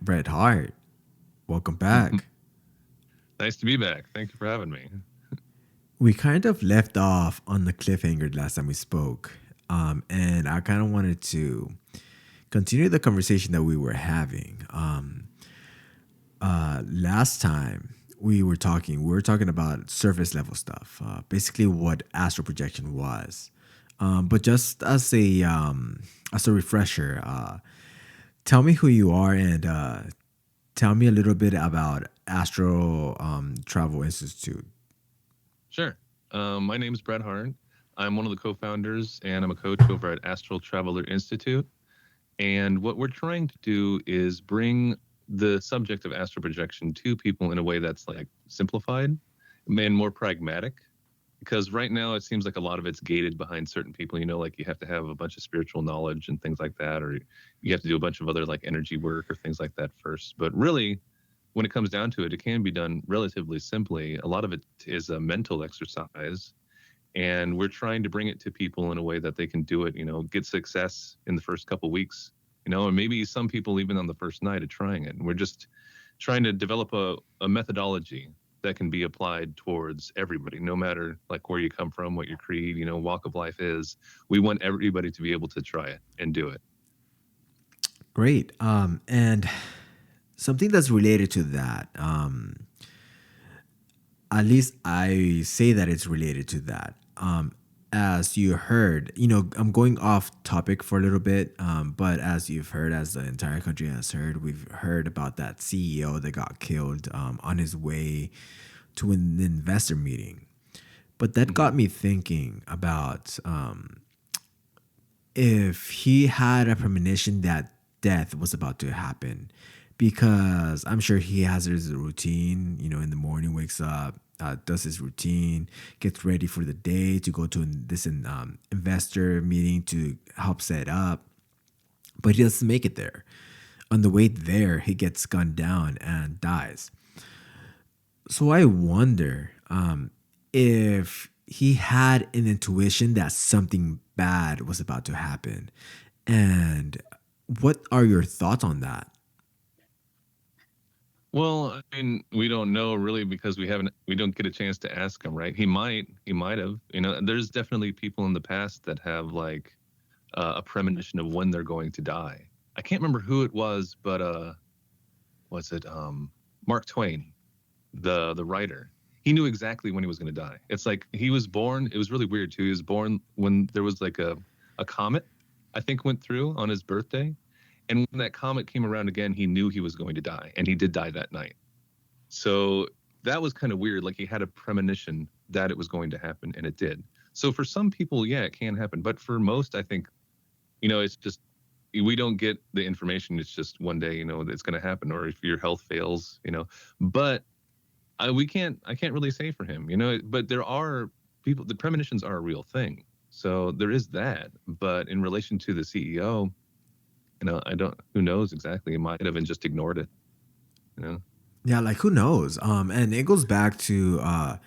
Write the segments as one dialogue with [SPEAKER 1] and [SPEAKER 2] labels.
[SPEAKER 1] Bret Hart. Welcome back.
[SPEAKER 2] Nice to be back. Thank you for having me.
[SPEAKER 1] We kind of left off on the cliffhanger last time we spoke. And I kind of wanted to continue the conversation that we were having. Last time we were talking about surface level stuff, basically what astral projection was. But just as a refresher, tell me who you are and tell me a little bit about Astral Travel Institute.
[SPEAKER 2] Sure. My name is Bret Hart. I'm one of the co-founders, and I'm a coach over at Astral Traveler Institute. And what we're trying to do is bring the subject of astral projection to people in a way that's like simplified and more pragmatic. Because right now it seems like a lot of it's gated behind certain people. Like you have to have a bunch of spiritual knowledge and things like that, or you have to do a bunch of other like energy work or things like that first. But really, when it comes down to it, it can be done relatively simply. A lot of it is a mental exercise, and we're trying to bring it to people in a way that they can do it, get success in the first couple weeks, and maybe some people even on the first night of trying it. And we're just trying to develop a methodology that can be applied towards everybody, no matter like where you come from, what your creed, walk of life is. We want everybody to be able to try it and do it.
[SPEAKER 1] Great. And something that's related to that, at least I say that it's related to that. As you heard, I'm going off topic for a little bit, but as you've heard, as the entire country has heard, we've heard about that CEO that got killed on his way to an investor meeting. But that
[SPEAKER 2] Hmm.
[SPEAKER 1] got me thinking about if he had a premonition that death was about to happen, because I'm sure he has his routine, in the morning, wakes up, does his routine, gets ready for the day to go to this investor meeting to help set up, but he doesn't make it there. On the way there, he gets gunned down and dies. So I wonder if he had an intuition that something bad was about to happen. And what are your thoughts on that?
[SPEAKER 2] Well, I mean, we don't know really because we don't get a chance to ask him, right? He might have, there's definitely people in the past that have like a premonition of when they're going to die. I can't remember who it was, but was it Mark Twain, the writer? He knew exactly when he was going to die. It's like he was born. It was really weird too. He was born when there was like a comet, I think, went through on his birthday, and when that comet came around again, he knew he was going to die, and he did die that night. So that was kind of weird. Like he had a premonition that it was going to happen, and it did. So for some people, yeah, it can happen, but for most, I think it's just we don't get the information. It's just one day, it's going to happen, or if your health fails. But I can't really say for him. But there are people. The premonitions are a real thing, so there is that. But in relation to the CEO, I don't. Who knows exactly? He might have and just ignored it. You know.
[SPEAKER 1] Yeah, like who knows? And it goes back to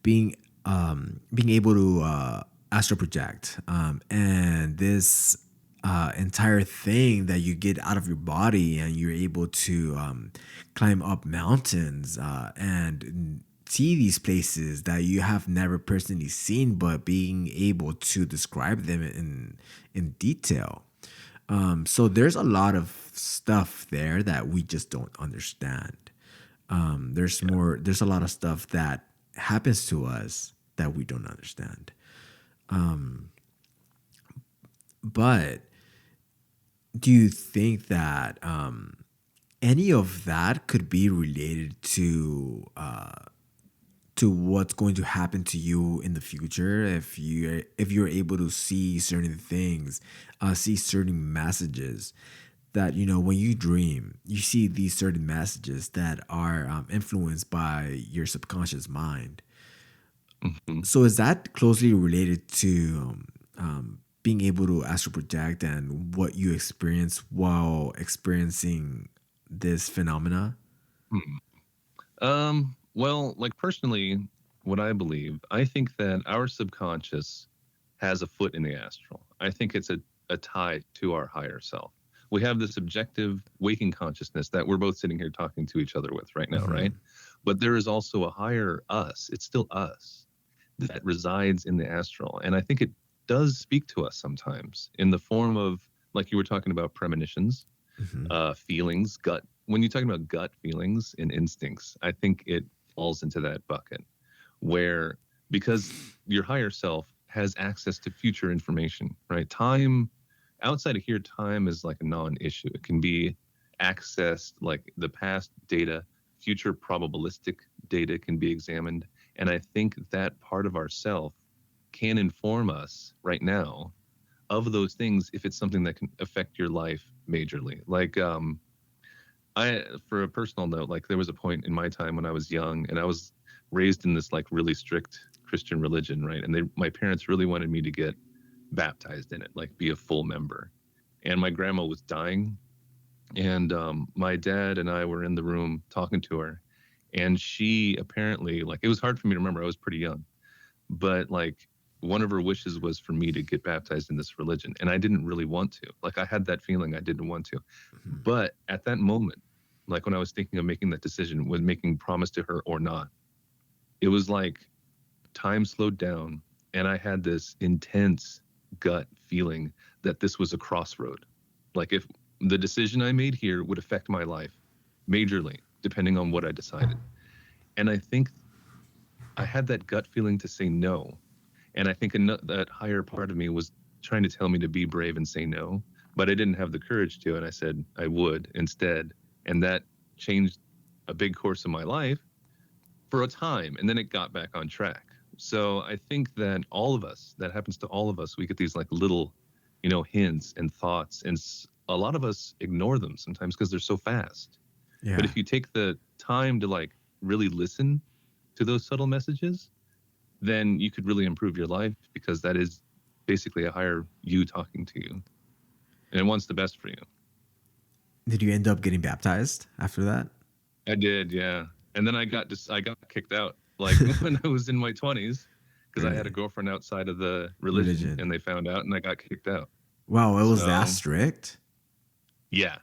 [SPEAKER 1] being being able to astral project, and this entire thing that you get out of your body, and you're able to climb up mountains and see these places that you have never personally seen, but being able to describe them in detail. So there's a lot of stuff there that we just don't understand. There's a lot of stuff that happens to us that we don't understand. But do you think that any of that could be related to what's going to happen to you in the future if you're able to see certain things, see certain messages that when you dream, you see these certain messages that are influenced by your subconscious mind.
[SPEAKER 2] Mhm.
[SPEAKER 1] So is that closely related to being able to astral project and what you experience while experiencing this phenomena?
[SPEAKER 2] Hmm. Well, like personally, what I believe, I think that our subconscious has a foot in the astral. I think it's a tie to our higher self. we have this objective waking consciousness that we're both sitting here talking to each other with right now, right?
[SPEAKER 1] Hmm.
[SPEAKER 2] But there is also a higher us. It's still us that resides in the astral. And I think it does speak to us sometimes in the form of, like you were talking about, premonitions,
[SPEAKER 1] Hmm.
[SPEAKER 2] feelings, gut. When you're talking about gut feelings and instincts, I think it falls into that bucket where, because your higher self has access to future information, right? Time outside of here, time is like a non-issue. It can be accessed, like the past data, future probabilistic data can be examined. And I think that part of ourself can inform us right now of those things if it's something that can affect your life majorly. Like I, for a personal note, like there was a point in my time when I was young and I was raised in this like really strict Christian religion, right? And my parents really wanted me to get baptized in it, like be a full member. And my grandma was dying, and my dad and I were in the room talking to her, and she apparently, like, it was hard for me to remember. I was pretty young, but like one of her wishes was for me to get baptized in this religion, and I didn't really want to. Like I had that feeling I didn't want to,
[SPEAKER 1] Hmm.
[SPEAKER 2] but at that moment, like when I was thinking of making that decision, was making promise to her or not, it was like time slowed down, and I had this intense gut feeling that this was a crossroad. Like if the decision I made here would affect my life majorly, depending on what I decided. And I think I had that gut feeling to say no. And I think that higher part of me was trying to tell me to be brave and say no, but I didn't have the courage to. And I said I would instead. And that changed a big course of my life for a time, and then it got back on track. So I think that all of us, that happens to all of us, we get these like little, hints and thoughts, and a lot of us ignore them sometimes because they're so fast. But
[SPEAKER 1] Yeah.
[SPEAKER 2] if you take the time to like really listen to those subtle messages, then you could really improve your life, because that is basically a higher you talking to you, and it wants the best for you.
[SPEAKER 1] Did you end up getting baptized after that?
[SPEAKER 2] I did, yeah. And then I got kicked out like when I was in my 20s, because I had a
[SPEAKER 1] Really?
[SPEAKER 2] girlfriend outside of the religion,
[SPEAKER 1] Religion.
[SPEAKER 2] and they found out and I got kicked out.
[SPEAKER 1] Wow, it was that
[SPEAKER 2] So,
[SPEAKER 1] strict?
[SPEAKER 2] yeah.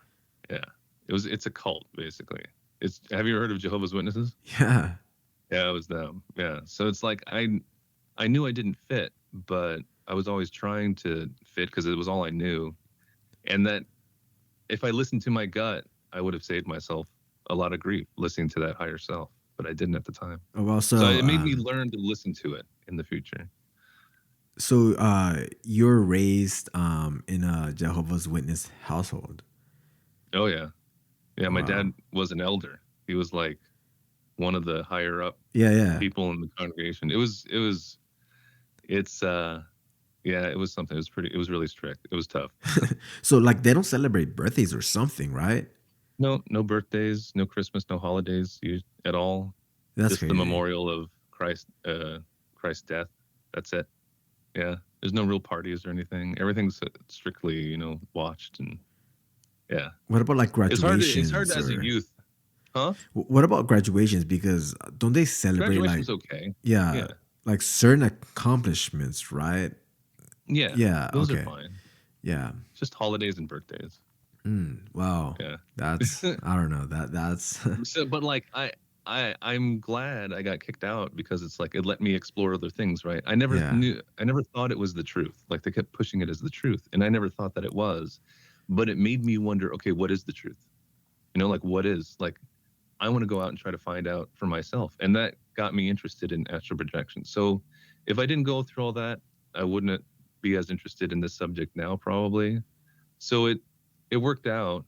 [SPEAKER 2] Yeah. It's a cult basically. It's Have you heard of Jehovah's Witnesses?
[SPEAKER 1] Yeah.
[SPEAKER 2] Yeah, it was them. Yeah. So it's like I knew I didn't fit, but I was always trying to fit because it was all I knew. And that if I listened to my gut, I would have saved myself a lot of grief listening to that higher self, but I didn't at the time.
[SPEAKER 1] Oh, well,
[SPEAKER 2] So
[SPEAKER 1] so
[SPEAKER 2] it made me learn to listen to it in the future.
[SPEAKER 1] you're raised in a Jehovah's Witness household.
[SPEAKER 2] Oh yeah. Yeah, my
[SPEAKER 1] Wow.
[SPEAKER 2] dad was an elder. He was like one of the higher up
[SPEAKER 1] Yeah, yeah.
[SPEAKER 2] people in the congregation. It's yeah, it was something. It was really strict. It was tough.
[SPEAKER 1] So like they don't celebrate birthdays or something, right?
[SPEAKER 2] No birthdays, no Christmas, no holidays at all.
[SPEAKER 1] That's
[SPEAKER 2] Just the
[SPEAKER 1] crazy.
[SPEAKER 2] memorial of Christ's death. That's it. Yeah. There's no real parties or anything. Everything's strictly, watched, and yeah.
[SPEAKER 1] What about like
[SPEAKER 2] It's hard
[SPEAKER 1] graduations
[SPEAKER 2] as a
[SPEAKER 1] or
[SPEAKER 2] youth. Huh?
[SPEAKER 1] what about graduations? Because don't they celebrate like
[SPEAKER 2] Graduation's okay.
[SPEAKER 1] yeah,
[SPEAKER 2] Yeah.
[SPEAKER 1] like certain accomplishments, right?
[SPEAKER 2] Yeah.
[SPEAKER 1] Yeah.
[SPEAKER 2] Those are
[SPEAKER 1] Okay.
[SPEAKER 2] fine.
[SPEAKER 1] Yeah.
[SPEAKER 2] Just holidays and birthdays.
[SPEAKER 1] Wow.
[SPEAKER 2] Yeah.
[SPEAKER 1] That's I don't know. That's
[SPEAKER 2] So, but like I'm glad I got kicked out, because it's like it let me explore other things, right?
[SPEAKER 1] yeah.
[SPEAKER 2] I never thought it was the truth. Like they kept pushing it as the truth, and I never thought that it was. But it made me wonder, okay, what is the truth? Like what is, like, I want to go out and try to find out for myself. And that got me interested in astral projection. So if I didn't go through all that, I wouldn't be as interested in this subject now, probably. So it worked out,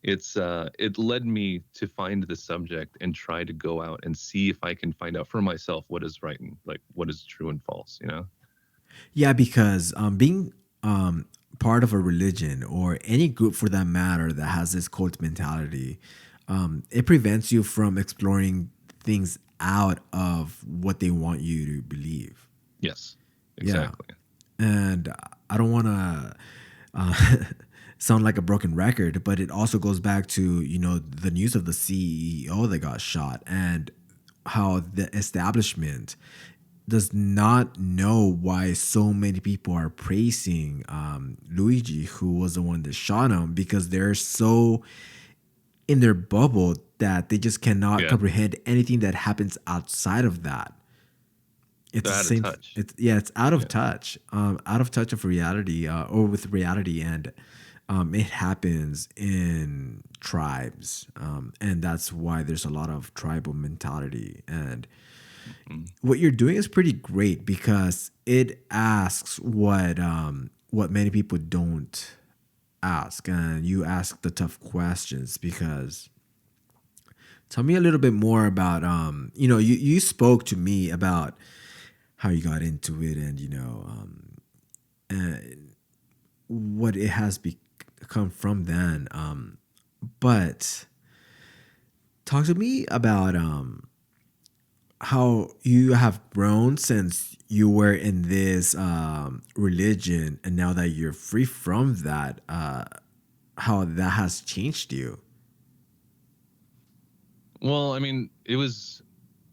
[SPEAKER 2] it led me to find the subject and try to go out and see if I can find out for myself what is right and like what is true and false.
[SPEAKER 1] Yeah, because being part of a religion or any group for that matter that has this cult mentality, it prevents you from exploring things out of what they want you to believe.
[SPEAKER 2] Yes,
[SPEAKER 1] Yeah.
[SPEAKER 2] exactly.
[SPEAKER 1] And I don't want to sound like a broken record, but it also goes back to, the news of the CEO that got shot and how the establishment does not know why so many people are praising Luigi, who was the one that shot him, because they're so in their bubble that they just cannot
[SPEAKER 2] Yeah,
[SPEAKER 1] comprehend anything that happens outside of that. It's
[SPEAKER 2] they're
[SPEAKER 1] the
[SPEAKER 2] out of
[SPEAKER 1] same.
[SPEAKER 2] touch.
[SPEAKER 1] It's yeah. It's
[SPEAKER 2] Yeah.
[SPEAKER 1] out of touch of reality, or with reality, and it happens in tribes, and that's why there's a lot of tribal mentality. And
[SPEAKER 2] Mm.
[SPEAKER 1] what you're doing is pretty great because it asks what many people don't ask, and you ask the tough questions. Because tell me a little bit more about you spoke to me about how you got into it, and and what it has become from then. But talk to me about how you have grown since you were in this religion, and now that you're free from that, how that has changed you.
[SPEAKER 2] Well, I mean, it was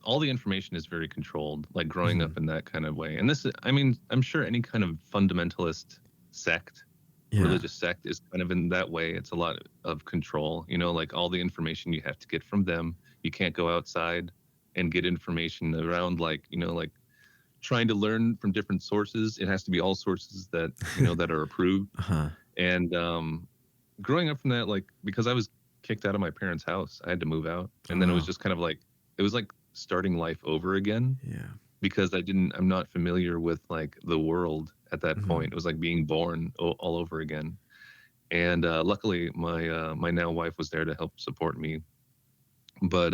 [SPEAKER 2] all the information is very controlled, like growing
[SPEAKER 1] Hmm.
[SPEAKER 2] up in that kind of way. And this, I mean, I'm sure any kind of fundamentalist sect,
[SPEAKER 1] Yeah.
[SPEAKER 2] religious sect is kind of in that way. It's a lot of control, you know, like all the information you have to get from them. You can't go outside and get information around, like, you know, like trying to learn from different sources. It has to be all sources that, you know, that are approved.
[SPEAKER 1] Uh-huh.
[SPEAKER 2] And growing up from that, like, because I was kicked out of my parents' house, I had to move out.
[SPEAKER 1] Oh
[SPEAKER 2] And then it was
[SPEAKER 1] wow.
[SPEAKER 2] just kind of like, it was like starting life over again
[SPEAKER 1] Yeah.
[SPEAKER 2] because I'm not familiar with like the world at that
[SPEAKER 1] Hmm.
[SPEAKER 2] point. It was like being born all over again. And luckily, my now wife was there to help support me. But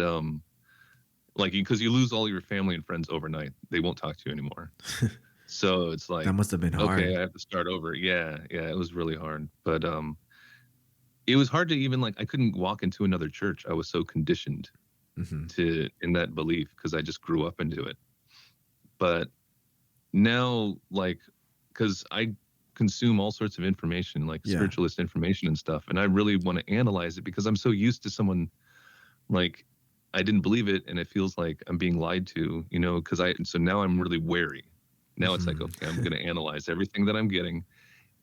[SPEAKER 2] like, because you lose all your family and friends overnight, they won't talk to you anymore. So it's
[SPEAKER 1] That
[SPEAKER 2] like,
[SPEAKER 1] must have been
[SPEAKER 2] okay,
[SPEAKER 1] hard.
[SPEAKER 2] I have to start over. Yeah, yeah, it was really hard. But it was hard to even like, I couldn't walk into another church. I was so conditioned
[SPEAKER 1] Hmm.
[SPEAKER 2] to in that belief because I just grew up into it. But now, like, because I consume all sorts of information, like
[SPEAKER 1] Yeah.
[SPEAKER 2] spiritualist information and stuff, and I really want to analyze it because I'm so used to someone like, I didn't believe it, and it feels like I'm being lied to, you know, because so now I'm really wary. Now it's like,
[SPEAKER 1] Hmm.
[SPEAKER 2] okay, I'm going to analyze everything that I'm getting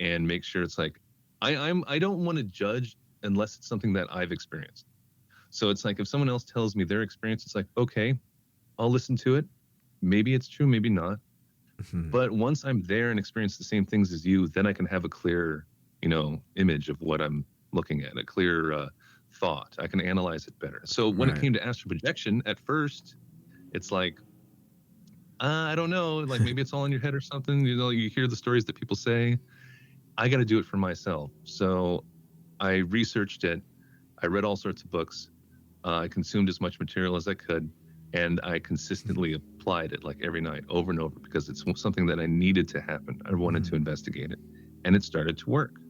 [SPEAKER 2] and make sure it's like, I don't want to judge unless it's something that I've experienced. So it's like if someone else tells me their experience, it's like, okay, I'll listen to it. Maybe it's true, maybe not.
[SPEAKER 1] Hmm.
[SPEAKER 2] But once I'm there and experience the same things as you, then I can have a clear, you know, image of what I'm looking at, a clear thought. I can analyze it better. So when it
[SPEAKER 1] Right.
[SPEAKER 2] came to astral projection, at first, it's like, I don't know, like maybe it's all in your head or something. You know, you hear the stories that people say. I got to do it for myself. So I researched it. I read all sorts of books. I consumed as much material as I could, and I consistently applied it like every night, over and over, because it's something that I needed to happen. I wanted to
[SPEAKER 1] Hmm.
[SPEAKER 2] investigate it, and it started to work.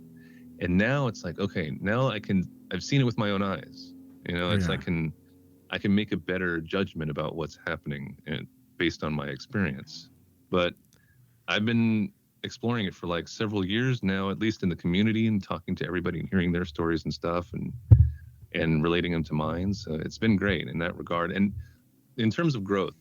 [SPEAKER 2] And now it's like, okay, now I've seen it with my own eyes. You know, it's
[SPEAKER 1] Yeah.
[SPEAKER 2] I can make a better judgment about what's happening and based on my experience. But I've been exploring it for like several years now, at least in the community, and talking to everybody and hearing their stories and stuff, and relating them to mine. So it's been great in that regard. And in terms of growth,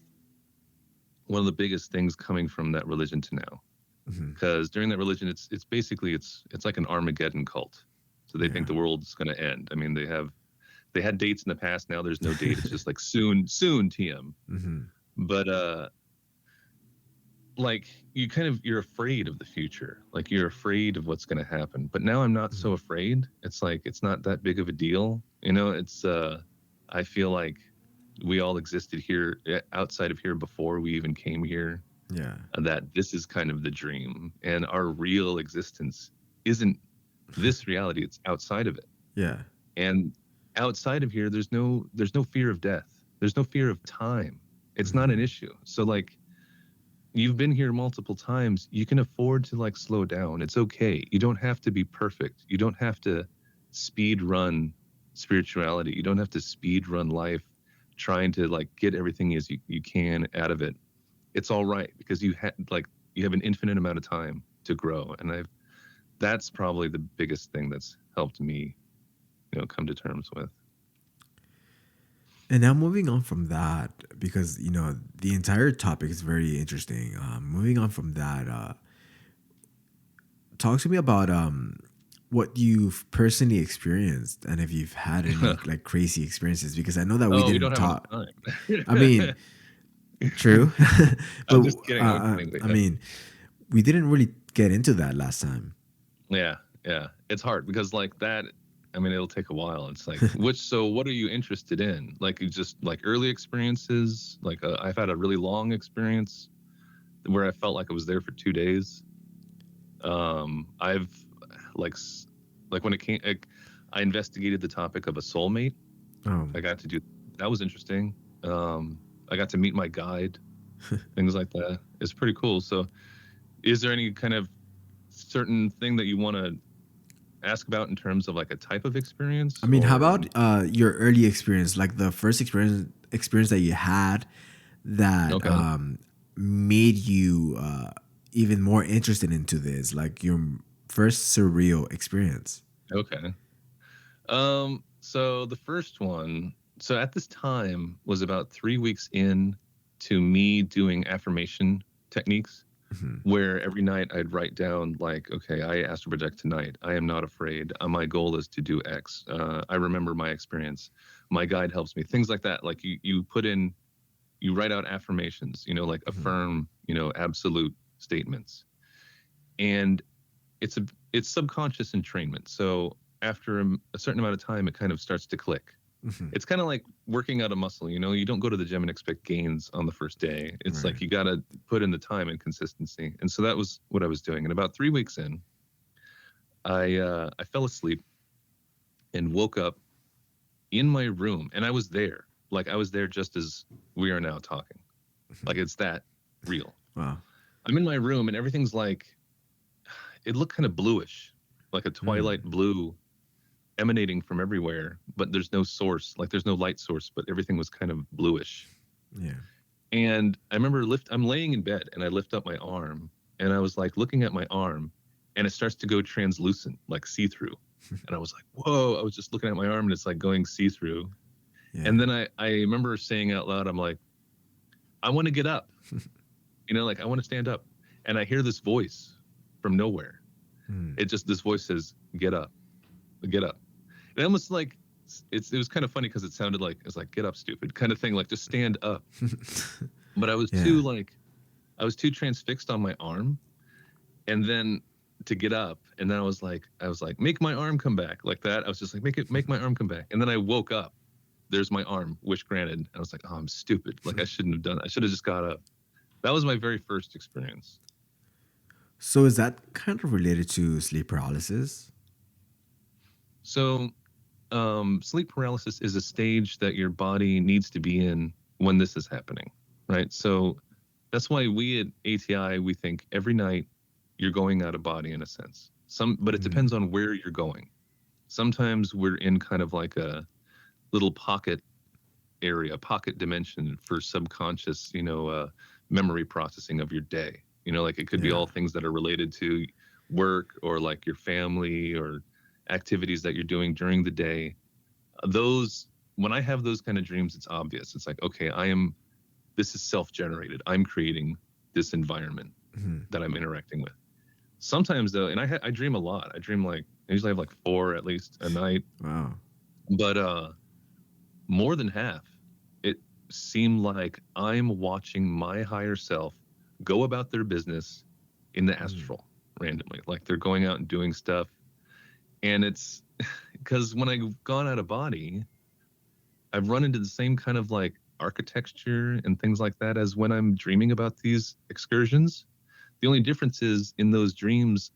[SPEAKER 2] one of the biggest things coming from that religion to now,
[SPEAKER 1] Hmm.
[SPEAKER 2] because during that religion, it's basically it's like an Armageddon cult. So they think
[SPEAKER 1] Yeah.
[SPEAKER 2] the world's going to end. I mean, they had dates in the past. Now there's no date. It's just like soon TM.
[SPEAKER 1] Hmm.
[SPEAKER 2] But like you're afraid of the future. Like you're afraid of what's going to happen. But now I'm not so
[SPEAKER 1] Hmm.
[SPEAKER 2] afraid. It's like it's not that big of a deal. You know, it's I feel like we all existed here outside of here before we even came here.
[SPEAKER 1] Yeah.
[SPEAKER 2] That this is kind of the dream, and our real existence isn't this reality. It's outside of it.
[SPEAKER 1] Yeah.
[SPEAKER 2] And outside of here, there's no fear of death. There's no fear of time. It's not an
[SPEAKER 1] Hmm.
[SPEAKER 2] issue. So like you've been here multiple times, you can afford to like slow down. It's okay. You don't have to be perfect. You don't have to speed run spirituality. You don't have to speed run life trying to like get everything as you can out of it. It's all right because you have an infinite amount of time to grow. And that's probably the biggest thing that's helped me, you know, come to terms with.
[SPEAKER 1] And now moving on from that, because the entire topic is very interesting. Moving on from that, talk to me about what you've personally experienced and if you've had any like crazy experiences. Because I know that we
[SPEAKER 2] Oh, we don't
[SPEAKER 1] didn't
[SPEAKER 2] have enough
[SPEAKER 1] talk. I mean,
[SPEAKER 2] time.
[SPEAKER 1] true, but
[SPEAKER 2] I'm just kidding. I'm kidding.
[SPEAKER 1] I mean, we didn't really get into that last time.
[SPEAKER 2] Yeah, yeah. It's hard because like that, I mean, it'll take a while. It's like, so what are you interested in? Like, you just like early experiences. Like, I've had a really long experience where I felt like I was there for 2 days. I've like, like when it came, I investigated the topic of a soulmate.
[SPEAKER 1] Um,
[SPEAKER 2] I got to do, that was interesting. I got to meet my guide, things like that. It's pretty cool. So, is there any kind of certain thing that you want to ask about in terms of like a type of experience
[SPEAKER 1] I mean, how
[SPEAKER 2] or
[SPEAKER 1] about your early experience, like the first experience that you had that
[SPEAKER 2] okay.
[SPEAKER 1] made you even more interested into this, like your first surreal experience?
[SPEAKER 2] Okay. So the first one, so at this time was about 3 weeks in to me doing affirmation techniques
[SPEAKER 1] Mhm.
[SPEAKER 2] where every night I'd write down like, okay, I astral project tonight. I am not afraid. My goal is to do X. I remember my experience. My guide helps me. Things like that. Like you put in, you write out affirmations, like
[SPEAKER 1] Mhm.
[SPEAKER 2] affirm, absolute statements. And it's subconscious entrainment. So after a certain amount of time, it kind of starts to click.
[SPEAKER 1] Mhm.
[SPEAKER 2] It's kind of like working out a muscle. You don't go to the gym and expect gains on the first day. It's like
[SPEAKER 1] Right.
[SPEAKER 2] you got to put in the time and consistency. And so that was what I was doing. And about 3 weeks in, I fell asleep and woke up in my room, and I was there. Like I was there just as we are now talking. Like it's that real.
[SPEAKER 1] Wow.
[SPEAKER 2] I'm in my room, and everything's like it looked kind of bluish, like a twilight
[SPEAKER 1] Mm.
[SPEAKER 2] blue emanating from everywhere, but there's no source, like there's no light source, but everything was kind of bluish.
[SPEAKER 1] Yeah.
[SPEAKER 2] And I remember I'm laying in bed and I lift up my arm and I was like looking at my arm and it starts to go translucent, like see through. And I was like, whoa, I was just looking at my arm and it's like going see through.
[SPEAKER 1] Yeah.
[SPEAKER 2] And then I remember saying out loud, I'm like, I want to get up, like I want to stand up. And I hear this voice from nowhere.
[SPEAKER 1] Mm.
[SPEAKER 2] This voice says, get up. And almost like it was kind of funny because it sounded like it's like get up, stupid kind of thing, like just stand up. But
[SPEAKER 1] Yeah.
[SPEAKER 2] I was too transfixed on my arm, and then to get up, and then I was like, make my arm come back like that. I was just like, make my arm come back, and then I woke up. There's my arm, wish granted. I was like, oh, I'm stupid. Like I shouldn't have done that. I should have just got up. That was my very first experience.
[SPEAKER 1] So is that kind of related to sleep paralysis?
[SPEAKER 2] So sleep paralysis is a stage that your body needs to be in when this is happening, right? So that's why we at ATI we think every night you're going out of body in a sense. But it depends
[SPEAKER 1] Mm.
[SPEAKER 2] on where you're going. Sometimes we're in kind of like a little pocket area, pocket dimension for subconscious, memory processing of your day. Like it could be
[SPEAKER 1] Yeah.
[SPEAKER 2] all things that are related to work or like your family or activities that you're doing during the day. Those When I have those kind of dreams, it's obvious. It's like, okay, this is self-generated. I'm creating this environment
[SPEAKER 1] Mhm.
[SPEAKER 2] that I'm interacting with. Sometimes though, and I dream a lot. I usually have like four at least a night,
[SPEAKER 1] Wow.
[SPEAKER 2] but more than half, it seemed like I'm watching my higher self go about their business in the
[SPEAKER 1] Mm.
[SPEAKER 2] astral randomly. Like they're going out and doing stuff. And it's because when I've gone out of body, I've run into the same kind of like architecture and things like that as when I'm dreaming about these excursions. The only difference is in those dreams,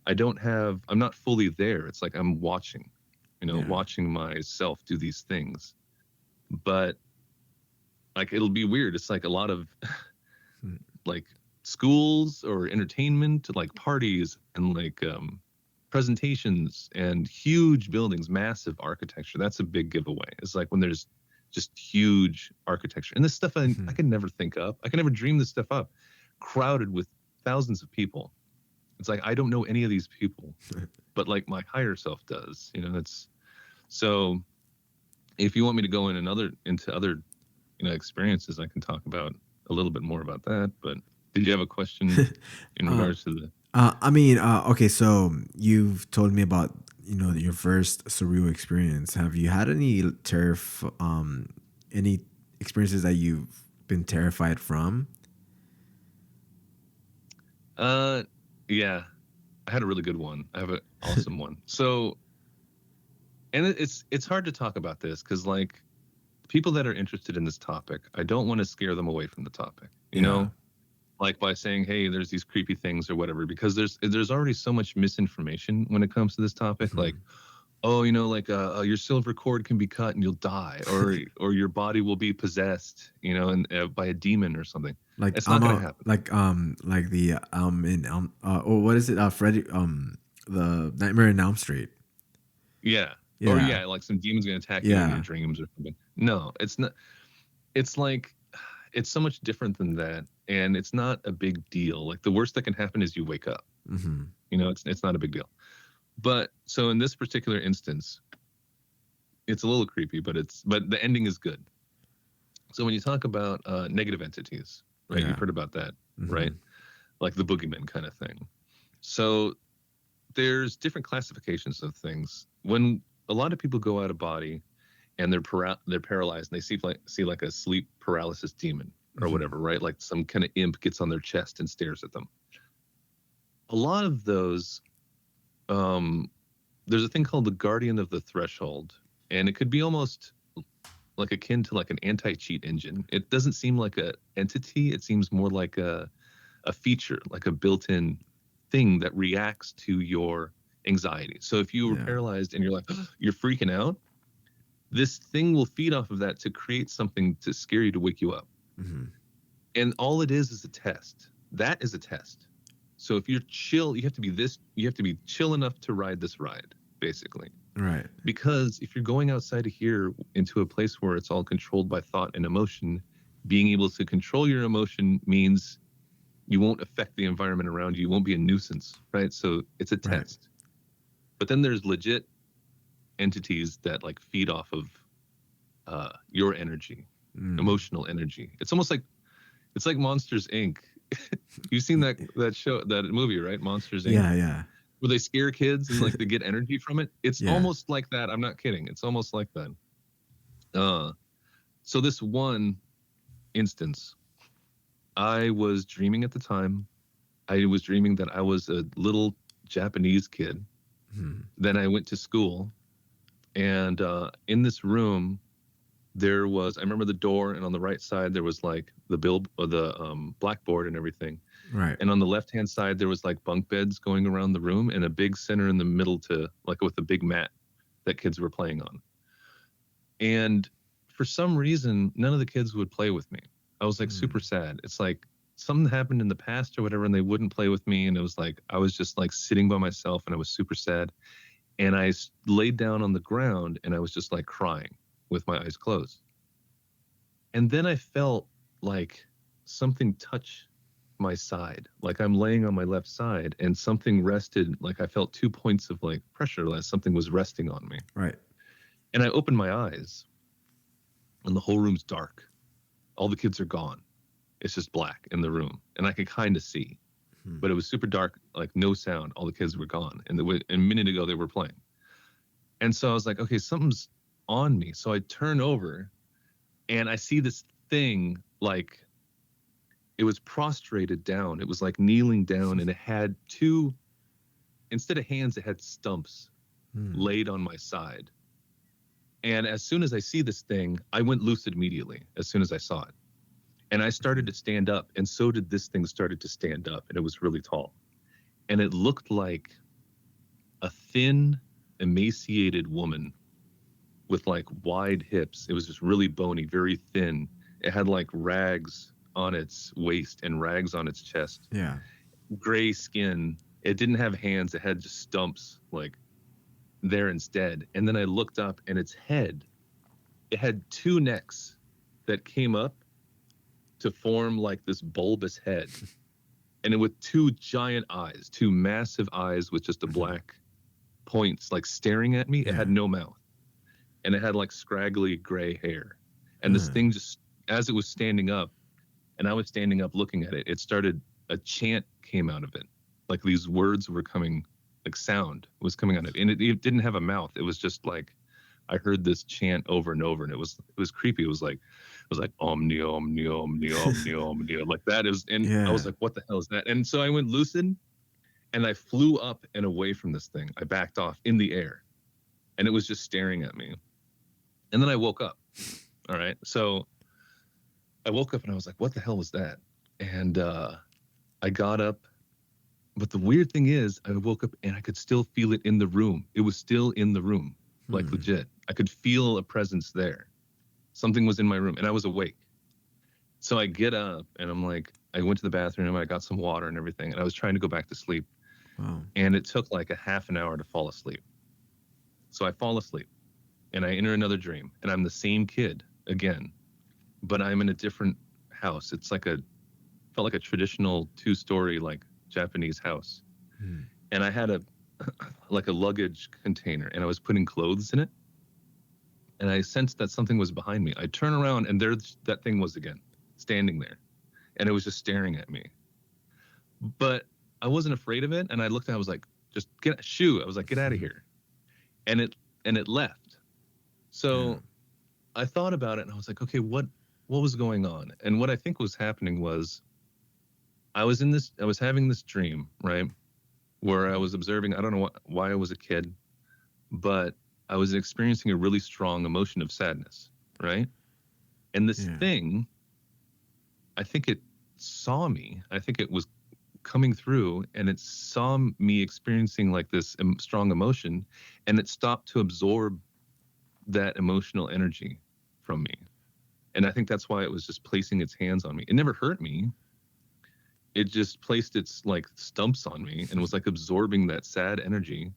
[SPEAKER 2] I'm not fully there. It's like I'm watching,
[SPEAKER 1] Yeah.
[SPEAKER 2] watching myself do these things. But like it'll be weird. It's like a lot of
[SPEAKER 1] Mm.
[SPEAKER 2] like schools or entertainment, like parties and like presentations and huge buildings, massive architecture. That's a big giveaway. It's like when there's just huge architecture and this stuff I
[SPEAKER 1] Mhm.
[SPEAKER 2] can never think up. I can never dream this stuff up. Crowded with thousands of people. It's like I don't know any of these people, but like my higher self does. It's so If you want me to go into other experiences, I can talk about a little bit more about that. But did you have a question in
[SPEAKER 1] Uh,
[SPEAKER 2] regards to the?
[SPEAKER 1] I mean, okay, so you've told me about your first surreal experience. Have you had any experiences that you've been terrified from?
[SPEAKER 2] Uh, yeah, I had a really good one. I have an awesome one. So, and it's hard to talk about this because like people that are interested in this topic, I don't want to scare them away from the topic.
[SPEAKER 1] Yeah.
[SPEAKER 2] Like by saying, "Hey, there's these creepy things or whatever," because there's already so much misinformation when it comes to this topic. Like,
[SPEAKER 1] Mhm.
[SPEAKER 2] oh, like your silver cord can be cut and you'll die, or your body will be possessed, and by a demon or something.
[SPEAKER 1] Like
[SPEAKER 2] It's not going to happen.
[SPEAKER 1] like the in or what is it? Freddy the Nightmare on Elm Street.
[SPEAKER 2] Yeah. Or
[SPEAKER 1] Yeah.
[SPEAKER 2] yeah, like some demon's going to attack you in your
[SPEAKER 1] Yeah.
[SPEAKER 2] dreams or something. No, it's not. It's like it's so much different than that, and it's not a big deal. Like the worst that can happen is you wake up.
[SPEAKER 1] Hmm.
[SPEAKER 2] It's not a big deal. But so in this particular instance, it's a little creepy, but the ending is good. So when you talk about negative entities, right? You've
[SPEAKER 1] Yeah.
[SPEAKER 2] heard about that, right?
[SPEAKER 1] Hmm.
[SPEAKER 2] Like the boogeyman kind of thing. So there's different classifications of things. When a lot of people go out of body and they're paralyzed and they see like a sleep paralysis demon or
[SPEAKER 1] Hmm.
[SPEAKER 2] whatever, right? Like some kind of imp gets on their chest and stares at them. A lot of those, um, there's a thing called the guardian of the threshold, and it could be almost like akin to like an anti-cheat engine. It doesn't seem like a entity. It seems more like a feature, like a built-in thing that reacts to your anxiety. So if you were
[SPEAKER 1] Yeah.
[SPEAKER 2] paralyzed and you're like, you're freaking out, this thing will feed off of that to create something to scare you to wake you up.
[SPEAKER 1] Hmm.
[SPEAKER 2] And all it is a test. That is a test. So if you're chill, you have to be chill enough to ride this ride, basically.
[SPEAKER 1] Right.
[SPEAKER 2] Because if you're going outside of here into a place where it's all controlled by thought and emotion, being able to control your emotion means you won't affect the environment around you. You won't be a nuisance, right? So it's a
[SPEAKER 1] Right.
[SPEAKER 2] test. But then there's legit entities that like feed off of your energy,
[SPEAKER 1] Mm.
[SPEAKER 2] emotional energy. It's like Monsters Inc. You've seen that show, that movie, right? Monsters Inc.
[SPEAKER 1] Yeah. Yeah.
[SPEAKER 2] Where they scare kids and like they get energy from it. It's
[SPEAKER 1] Yeah.
[SPEAKER 2] almost like that. I'm not kidding. It's almost like that. Uh, so this one instance, I was dreaming at the time. I was dreaming that I was a little Japanese kid.
[SPEAKER 1] Mhm.
[SPEAKER 2] Then I went to school, and in this room there was, I remember the door, and on the right side there was like the bill or the blackboard and everything.
[SPEAKER 1] Right.
[SPEAKER 2] And on the left hand side there was like bunk beds going around the room and a big center in the middle to like with a big mat that kids were playing on. And for some reason, none of the kids would play with me. I was like super
[SPEAKER 1] Mm.
[SPEAKER 2] sad. It's like something happened in the past or whatever, and they wouldn't play with me. And it was like I was just like sitting by myself, and I was super sad. And laid down on the ground, and I was just like crying with my eyes closed. And then I felt like something touch my side, like I'm laying on my left side, and something rested. Like I felt 2 points of like pressure, like something was resting on me.
[SPEAKER 1] Right.
[SPEAKER 2] And I opened my eyes, and the whole room's dark. All the kids are gone. It's just black in the room, and I could kind of see,
[SPEAKER 1] Hmm.
[SPEAKER 2] but it was super dark, like no sound. All the kids were gone, and a minute ago they were playing. And so I was like, okay, something's on me. So I turn over, and I see this thing, like it was prostrated down. It was like kneeling down, and it had two, instead of hands, it had stumps
[SPEAKER 1] Hmm.
[SPEAKER 2] laid on my side. And as soon as I see this thing, I went lucid immediately as soon as I saw it. And I started to stand up, and so did this thing started to stand up, and it was really tall. And it looked like a thin, emaciated woman with like wide hips. It was just really bony, very thin. It had like rags on its waist and rags on its chest,
[SPEAKER 1] Yeah.
[SPEAKER 2] gray skin. It didn't have hands, it had just stumps like there instead. And then I looked up, and its head, it had two necks that came up to form like this bulbous head, and it with two giant eyes, two massive eyes with just a
[SPEAKER 1] Mhm.
[SPEAKER 2] black points like staring at me. It
[SPEAKER 1] Yeah.
[SPEAKER 2] had no mouth. and it had like scraggly gray hair. And this
[SPEAKER 1] Huh.
[SPEAKER 2] thing just, as it was standing up, and I was standing up looking at it, it started, a chant came out of it. Like these words were coming, like sound was coming out of it. And it didn't have a mouth. It was just like, I heard this chant over and over, and it was creepy. It was like omni omni omni omni omni like that. Is and I was
[SPEAKER 1] Yeah.
[SPEAKER 2] like, what the hell is that? And so I went lucid, and I flew up and away from this thing. I backed off in the air, and it was just staring at me. And then I woke up. All right. So I woke up and I was like, what the hell was that? And I got up. But the weird thing is, I woke up and I could still feel it in the room. It was still in the room, like
[SPEAKER 1] Hmm.
[SPEAKER 2] legit. I could feel a presence there. Something was in my room and I was awake. So I get up and I'm like, I went to the bathroom and I got some water and everything. And I was trying to go back to sleep.
[SPEAKER 1] Wow.
[SPEAKER 2] And it took like a half an hour to fall asleep. So I fall asleep and I enter another dream and I'm the same kid again, but I'm in a different house. It's like felt like a traditional 2-story, like Japanese house.
[SPEAKER 1] Hmm.
[SPEAKER 2] And I had a, like a luggage container and I was putting clothes in it. And I sensed that something was behind me. I turn around and there that thing was again, standing there. And it was just staring at me. But I wasn't afraid of it. And I looked and I was like, just get shoo. I was like, get out of
[SPEAKER 1] Hmm.
[SPEAKER 2] here. And it left.
[SPEAKER 1] Yeah.
[SPEAKER 2] So I thought about it and I was like, okay, what was going on? And what I think was happening was I was having this dream, right? Where I was observing, I don't know why I was a kid, but I was experiencing a really strong emotion of sadness, right? And this
[SPEAKER 1] Yeah.
[SPEAKER 2] thing, I think it saw me. I think it was coming through and it saw me experiencing like this strong emotion, and it stopped to absorb that emotional energy from me. And I think that's why it was just placing its hands on me. It never hurt me. It just placed its like stumps on me and was like absorbing that sad energy.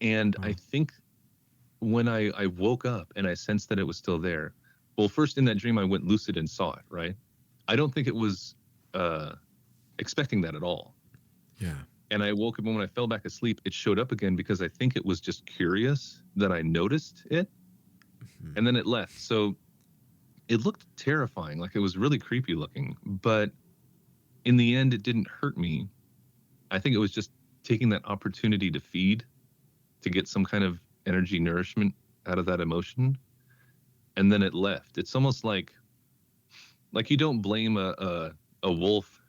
[SPEAKER 2] And I
[SPEAKER 1] Wow.
[SPEAKER 2] think when I woke up and I sensed that it was still there, well, first in that dream, I went lucid and saw it, right? I don't think it was uh, expecting that at all.
[SPEAKER 1] Yeah.
[SPEAKER 2] And I woke up, and when I fell back asleep, it showed up again because I think it was just curious that I noticed it,
[SPEAKER 1] Hmm.
[SPEAKER 2] and then it left. So it looked terrifying, like it was really creepy looking, but in the end, it didn't hurt me. I think it was just taking that opportunity to feed, to get some kind of energy nourishment out of that emotion, and then it left. It's almost like you don't blame a wolf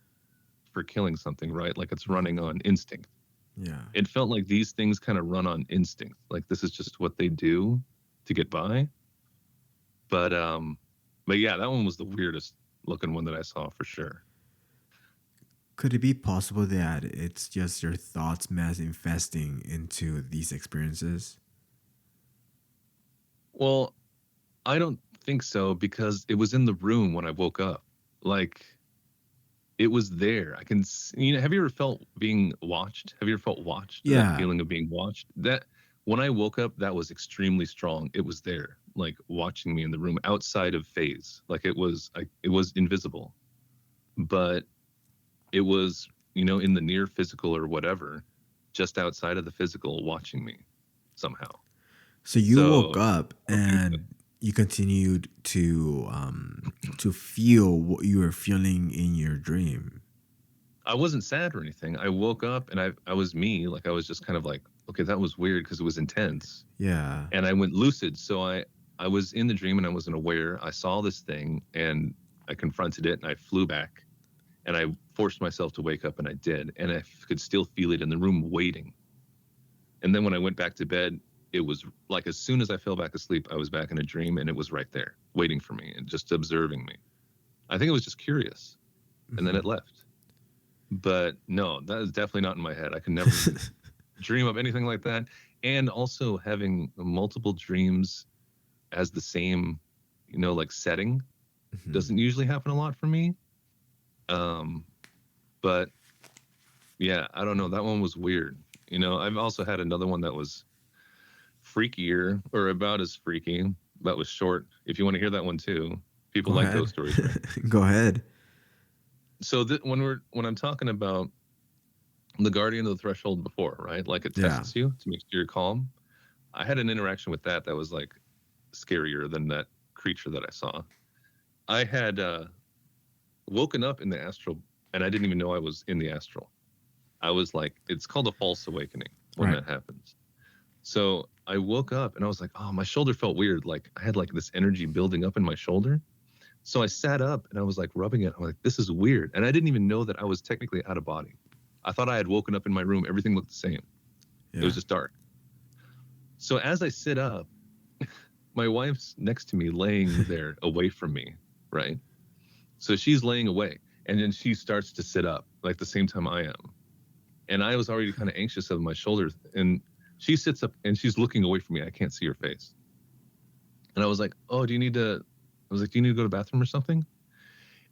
[SPEAKER 2] for killing something, right? Like it's running
[SPEAKER 1] Hmm.
[SPEAKER 2] on instinct.
[SPEAKER 1] Yeah.
[SPEAKER 2] It felt like these things kind of run on instinct. Like this is just what they do to get by. But but yeah, that one was the weirdest looking one that I saw for sure.
[SPEAKER 1] Could it be possible that it's just your thoughts manifesting into these experiences?
[SPEAKER 2] Well, I don't think so because it was in the room when I woke up. Like it was there. I can, have you ever felt being watched? Have you ever felt watched? That
[SPEAKER 1] Yeah.
[SPEAKER 2] feeling of being watched? That when I woke up, that was extremely strong. It was there, like watching me in the room outside of phase. Like it was invisible, but it was, in the near physical or whatever, just outside of the physical watching me somehow.
[SPEAKER 1] So you woke
[SPEAKER 2] So
[SPEAKER 1] up
[SPEAKER 2] I don't think so.
[SPEAKER 1] and you continued to feel what you were feeling in your dream.
[SPEAKER 2] I wasn't sad or anything. I woke up and I was me. Like I was just kind of like, okay, that was weird because it was intense.
[SPEAKER 1] Yeah.
[SPEAKER 2] And I went lucid. So I was in the dream and I wasn't aware. I saw this thing and I confronted it and I flew back and I forced myself to wake up and I did. And I could still feel it in the room waiting. And then when I went back to bed, it was like as soon as I fell back asleep, I was back in a dream and it was right there waiting for me and just observing me. I think it was just curious and then it
[SPEAKER 1] Mhm.
[SPEAKER 2] left. But no, that is definitely not in my head. I can never dream of anything like that. And also having multiple dreams as the same, like setting
[SPEAKER 1] Mhm.
[SPEAKER 2] doesn't usually happen a lot for me. Um, but yeah, I don't know. That one was weird. I've also had another one that was freakier or about as freaky. That was short. If you want to hear that one too, people
[SPEAKER 1] Go
[SPEAKER 2] like
[SPEAKER 1] ahead.
[SPEAKER 2] those stories, right?
[SPEAKER 1] Go ahead.
[SPEAKER 2] So when I'm talking about the guardian of the threshold before, right? Like it
[SPEAKER 1] Yeah.
[SPEAKER 2] tests you to make sure you're calm. I had an interaction with that was like scarier than that creature that I saw. I had woken up in the astral, and I didn't even know I was in the astral. I was like, it's called a false awakening when
[SPEAKER 1] Right.
[SPEAKER 2] that happens. So I woke up and I was like, oh, my shoulder felt weird. Like I had like this energy building up in my shoulder. So I sat up and I was like rubbing it. I'm like, this is weird. And I didn't even know that I was technically out of body. I thought I had woken up in my room. Everything looked the same. It was
[SPEAKER 1] Yeah.
[SPEAKER 2] just dark. So as I sit up, my wife's next to me laying there away from me, right? So she's laying away and then she starts to sit up like the same time I am. And I was already kind of anxious of my shoulders. And she sits up and she's looking away from me. I can't see her face. And I was like, oh, I was like, do you need to go to the bathroom or something?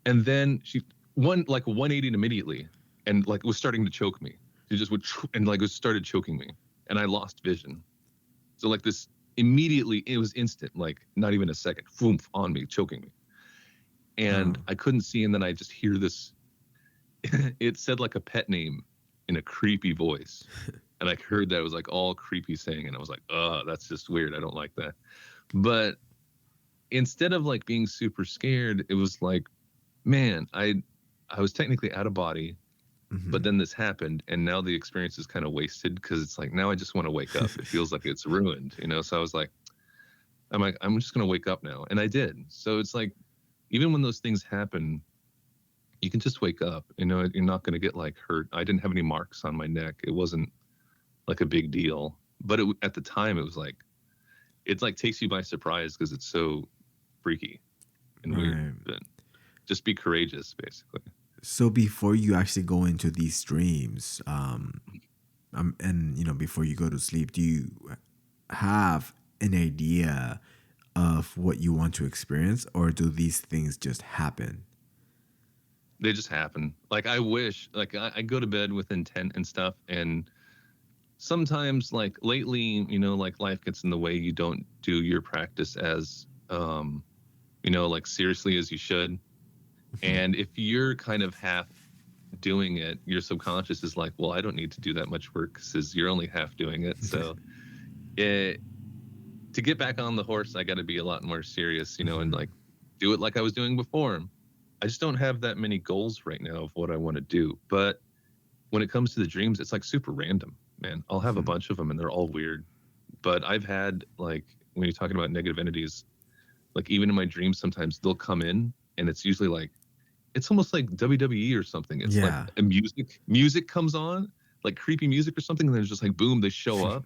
[SPEAKER 2] And then she, 180 immediately and like was starting to choke me. She just would, and like it started choking me and I lost vision. So like this immediately, it was instant, like not even a second, boom, on me, choking me.
[SPEAKER 1] Oh.
[SPEAKER 2] And I couldn't see. And then I just hear this, it said like a pet name in a creepy voice. And I heard that it was like all creepy saying. And I was like, oh, that's just weird. I don't like that. But instead of like being super scared, it was like, man, I was technically out of body, but
[SPEAKER 1] Hmm.
[SPEAKER 2] then this happened and now the experience is kind of wasted because it's like now I just want to wake up. It feels like it's ruined, you know? So I was like, I'm just gonna wake up now. And I did. So it's like even when those things happen, you can just wake up. You know, you're not gonna get like hurt. I didn't have any marks on my neck. It wasn't like a big deal. But at the time it was like it's like takes you by surprise because it's so freaky and weird.
[SPEAKER 1] Right.
[SPEAKER 2] But just be courageous, basically.
[SPEAKER 1] So before you actually go into these streams, and before you go to sleep, do you have an idea of what you want to experience, or do these things just happen?
[SPEAKER 2] They just happen. Like I wish, like I go to bed with intent and stuff, and sometimes, like lately, like life gets in the way. You don't do your practice as, like seriously as you should.
[SPEAKER 1] Mhm.
[SPEAKER 2] And if you're kind of half doing it, your subconscious is like, well, I don't need to do that much work because you're only half doing it. So it, to get back on the horse, I got to be a lot more serious, and
[SPEAKER 1] Mhm.
[SPEAKER 2] like do it like I was doing before. I just don't have that many goals right now of what I want to do. But when it comes to the dreams, it's like super random, man. I'll have a
[SPEAKER 1] Mhm.
[SPEAKER 2] bunch of them and they're all weird. But I've had like when you're talking about negative entities, like even in my dreams, sometimes they'll come in and it's usually like it's almost like WWE or something. It's like
[SPEAKER 1] Yeah.
[SPEAKER 2] a music comes on, like creepy music or something, and then it's just like boom, they show up.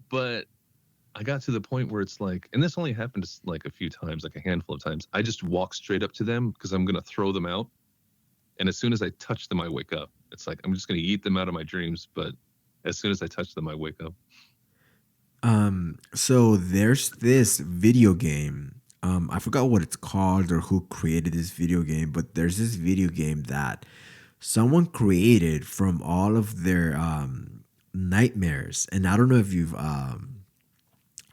[SPEAKER 2] But I got to the point where it's like, and this only happened like a few times, like a handful of times. I just walk straight up to them because I'm gonna throw them out. And as soon as I touch them, I wake up. It's like I'm just gonna eat them out of my dreams, but as soon as I touch them, I wake up.
[SPEAKER 1] So there's this video game. I forgot what it's called or who created this video game, but there's this video game that someone created from all of their nightmares. And I don't know if you've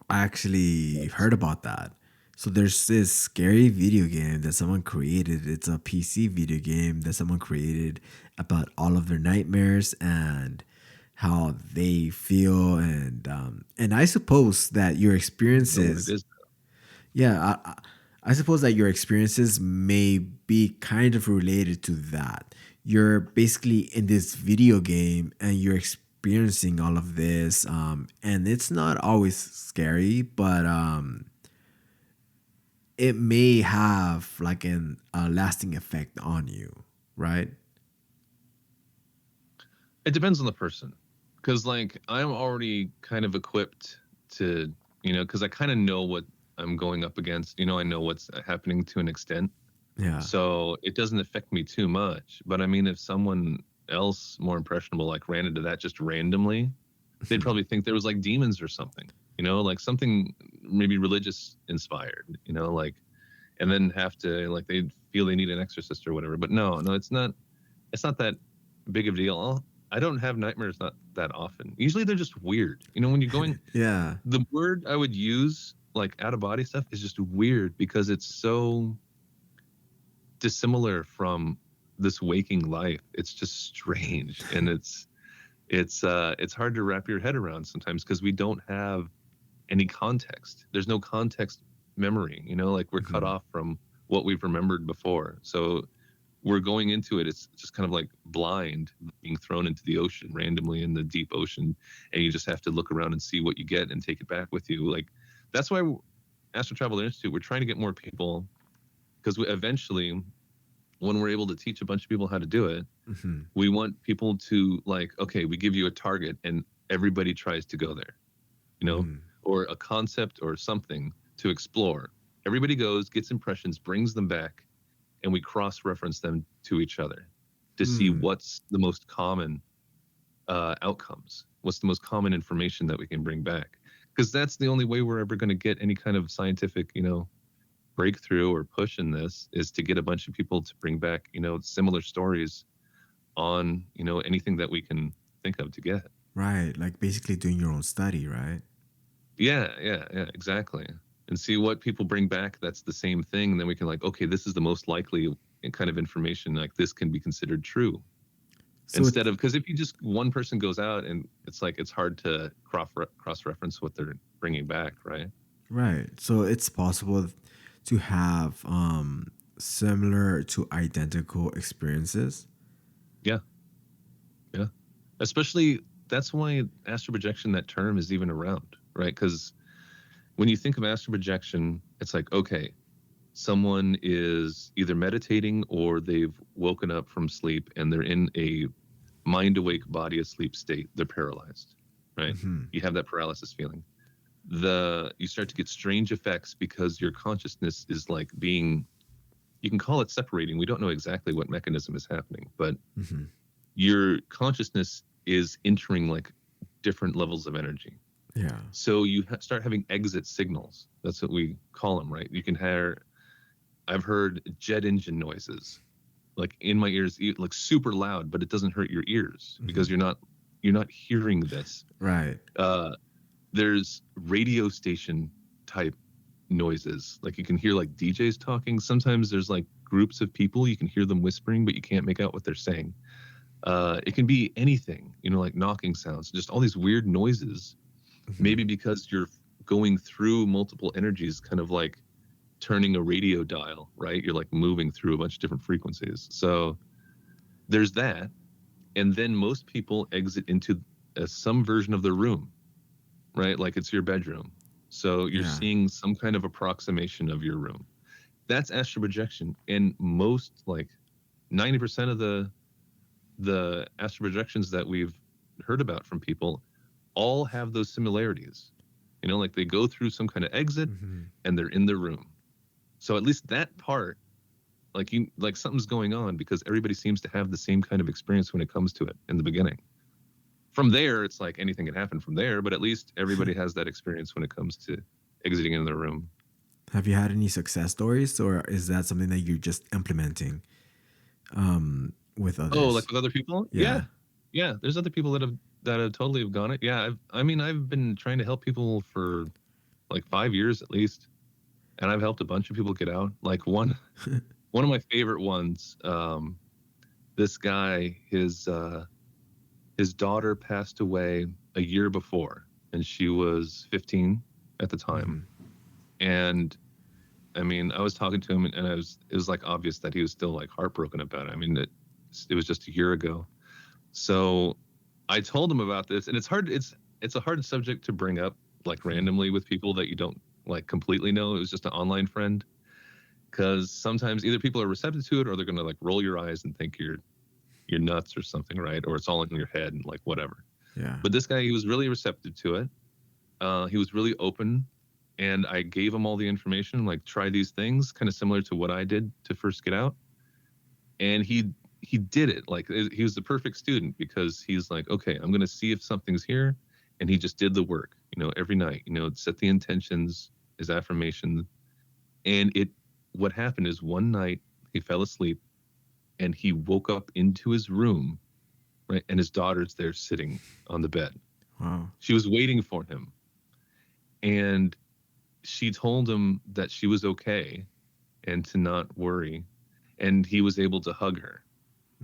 [SPEAKER 1] actually heard about that. So there's this scary video game that someone created. It's a PC video game that someone created about all of their nightmares and how they feel, and I suppose that your
[SPEAKER 2] I don't know what it
[SPEAKER 1] experiences,
[SPEAKER 2] is.
[SPEAKER 1] yeah, I suppose that your experiences may be kind of related to that. You're basically in this video game and you're experiencing all of this, and it's not always scary, but it may have like a lasting effect on you, right?
[SPEAKER 2] It depends on the person, because like I'm already kind of equipped to, because I kind of know what I'm going up against. I know what's happening to an extent.
[SPEAKER 1] Yeah.
[SPEAKER 2] So it doesn't affect me too much. But I mean, if someone else more impressionable like ran into that just randomly, they'd probably think there was like demons or something, like something maybe religious inspired, like, and then have to like they'd feel they need an exorcist or whatever. But no, it's not that big of a deal. I don't have nightmares not that often. Usually they're just weird. When you're going,
[SPEAKER 1] Yeah.
[SPEAKER 2] the word I would use like out of body stuff is just weird because it's so dissimilar from this waking life. It's just strange and it's hard to wrap your head around sometimes because we don't have any context. There's no context memory, like we're cut
[SPEAKER 1] Hmm.
[SPEAKER 2] off from what we've remembered before. So we're going into it, it's just kind of like blind, being thrown into the ocean randomly in the deep ocean, and you just have to look around and see what you get and take it back with you. Like that's why Astral Traveler Institute, we're trying to get more people, because we eventually, when we're able to teach a bunch of people how to do it,
[SPEAKER 1] Hmm.
[SPEAKER 2] we want people to, like, okay, we give you a target and everybody tries to go there, you know,
[SPEAKER 1] Hmm.
[SPEAKER 2] or a concept or something to explore. Everybody goes, gets impressions, brings them back, and we cross-reference them to each other to see
[SPEAKER 1] Hmm.
[SPEAKER 2] what's the most common outcomes, what's the most common information that we can bring back. Because that's the only way we're ever going to get any kind of scientific, breakthrough or push in this, is to get a bunch of people to bring back, similar stories on, anything that we can think of to get.
[SPEAKER 1] Right. Like basically doing your own study, right?
[SPEAKER 2] Yeah, yeah, yeah, exactly. And see what people bring back that's the same thing. And then we can, like, okay, this is the most likely kind of information, like this can be considered true.
[SPEAKER 1] So
[SPEAKER 2] Instead
[SPEAKER 1] it's
[SPEAKER 2] of, because if you just, one person goes out and it's like, it's hard to cross reference what they're bringing back, right?
[SPEAKER 1] right. So it's possible to have similar to identical experiences.
[SPEAKER 2] Yeah, yeah. Especially, that's why astral projection, that term, is even around, right? Because when you think of astral projection, it's like, okay, someone is either meditating or they've woken up from sleep and they're in a mind awake, body asleep state. They're paralyzed, right?
[SPEAKER 1] Hmm.
[SPEAKER 2] You have that paralysis feeling. You start to get strange effects because your consciousness is like being, you can call it separating. We don't know exactly what mechanism is happening, but
[SPEAKER 1] Hmm.
[SPEAKER 2] your consciousness is entering like different levels of energy.
[SPEAKER 1] Yeah.
[SPEAKER 2] So you start having exit signals. That's what we call them, right? You can hear, I've heard jet engine noises like in my ears, like super loud, but it doesn't hurt your ears
[SPEAKER 1] Hmm.
[SPEAKER 2] because you're not hearing this.
[SPEAKER 1] Right.
[SPEAKER 2] Uh, there's radio station type noises. Like you can hear like DJs talking. Sometimes there's like groups of people, you can hear them whispering, but you can't make out what they're saying. It can be anything, like knocking sounds, just all these weird noises.
[SPEAKER 1] Hmm.
[SPEAKER 2] Maybe because you're going through multiple energies, kind of like turning a radio dial, right? You're like moving through a bunch of different frequencies. So there's that. And then most people exit into some version of the room, right? Like it's your bedroom. So you're
[SPEAKER 1] Yeah.
[SPEAKER 2] seeing some kind of approximation of your room. That's astral projection. And most, like 90% of the astral projections that we've heard about from people all have those similarities. Like they go through some kind of exit
[SPEAKER 1] Hmm.
[SPEAKER 2] and they're in the room. So at least that part, like something's going on because everybody seems to have the same kind of experience when it comes to it in the beginning. From there, it's like anything can happen from there, but at least everybody has that experience when it comes to exiting in the room.
[SPEAKER 1] Have you had any success stories, or is that something that you're just implementing with
[SPEAKER 2] Oh, like
[SPEAKER 1] others?
[SPEAKER 2] with other people? Yeah.
[SPEAKER 1] Yeah.
[SPEAKER 2] Yeah. There's other people that have totally have gone it. Yeah. I've been trying to help people for like 5 years at least. And I've helped a bunch of people get out. Like one of my favorite ones, this guy, his daughter passed away a year before, and she was 15 at the time.
[SPEAKER 1] Hmm.
[SPEAKER 2] And I was talking to him, and it was like obvious that he was still like heartbroken about it. It was just a year ago. So I told him about this, and it's a hard subject to bring up like
[SPEAKER 1] Hmm.
[SPEAKER 2] randomly with people that you don't like completely know. It was just an online friend, because sometimes either people are receptive to it or they're going to like roll your eyes and think you're nuts or something, right? Or it's all in your head and like whatever.
[SPEAKER 1] Yeah.
[SPEAKER 2] But this guy, he was really receptive to it. He was really open, and I gave him all the information, like try these things, kind of similar to what I did to first get out. And he did it. Like he was the perfect student because he's like, okay, I'm going to see if something's here, and he just did the work, every night, set the intentions, his affirmation, and what happened is one night he fell asleep and he woke up into his room, right? And his daughter's there sitting on the bed.
[SPEAKER 1] Wow.
[SPEAKER 2] She was waiting for him. And she told him that she was okay and to not worry. And he was able to hug her.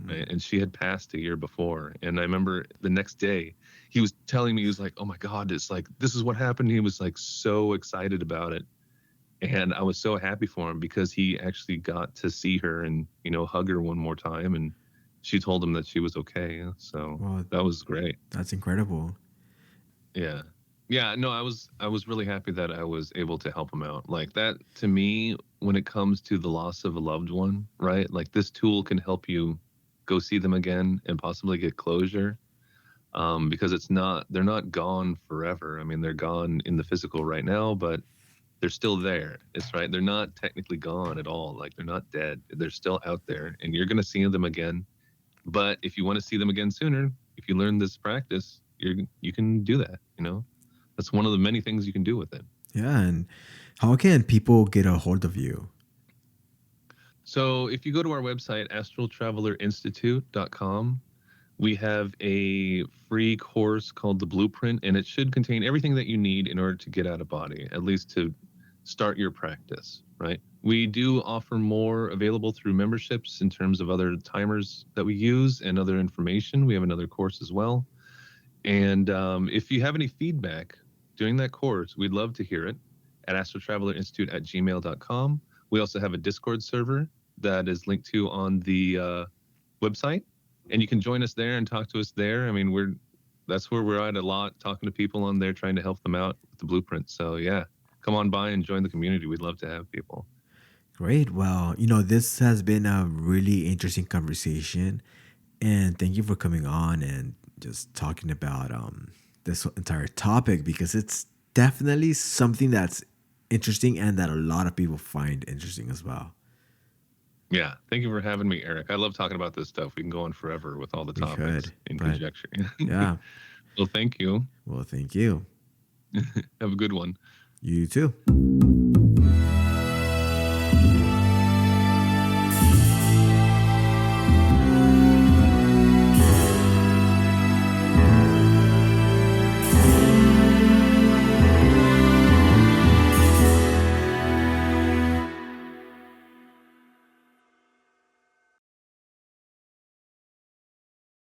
[SPEAKER 1] Mm.
[SPEAKER 2] Right? And she had passed a year before. And I remember the next day he was telling me, he was like, oh my God, it's like, this is what happened. He was like so excited about it. And I was so happy for him because he actually got to see her and, hug her one more time. And she told him that she was okay. So
[SPEAKER 1] Well,
[SPEAKER 2] that was great.
[SPEAKER 1] that's incredible.
[SPEAKER 2] Yeah. Yeah, no, I was really happy that I was able to help him out. Like that to me, when it comes to the loss of a loved one, right? Like this tool can help you go see them again and possibly get closure. Because they're not gone forever. I mean, they're gone in the physical right now, but they're still there. It's right. They're not technically gone at all. Like they're not dead. They're still out there and you're going to see them again. But if you want to see them again sooner, if you learn this practice, you can do that. That's one of the many things you can do with it.
[SPEAKER 1] Yeah, and how can people get a hold of you?
[SPEAKER 2] So if you go to our website, astraltravelerinstitute.com, we have a free course called The Blueprint, and it should contain everything that you need in order to get out of body, at least to start your practice, right? We do offer more available through memberships in terms of other timers that we use and other information. We have another course as well. And if you have any feedback during that course, we'd love to hear it at astraltravelerinstitute@gmail.com. We also have a Discord server that is linked to on the website, and you can join us there and talk to us there. I mean, that's where we're at a lot, talking to people on there, trying to help them out with the blueprint. So yeah, come on by and join the community. We'd love to have people.
[SPEAKER 1] Great. Well, this has been a really interesting conversation, and thank you for coming on and just talking about this entire topic because it's definitely something that's interesting and that a lot of people find interesting as well.
[SPEAKER 2] Yeah, thank you for having me, Eric. I love talking about this stuff. We can go on forever with all the
[SPEAKER 1] We
[SPEAKER 2] topics
[SPEAKER 1] could,
[SPEAKER 2] in
[SPEAKER 1] but
[SPEAKER 2] conjecture.
[SPEAKER 1] yeah.
[SPEAKER 2] Well, thank you.
[SPEAKER 1] Well, thank you.
[SPEAKER 2] Have a good one.
[SPEAKER 1] You too.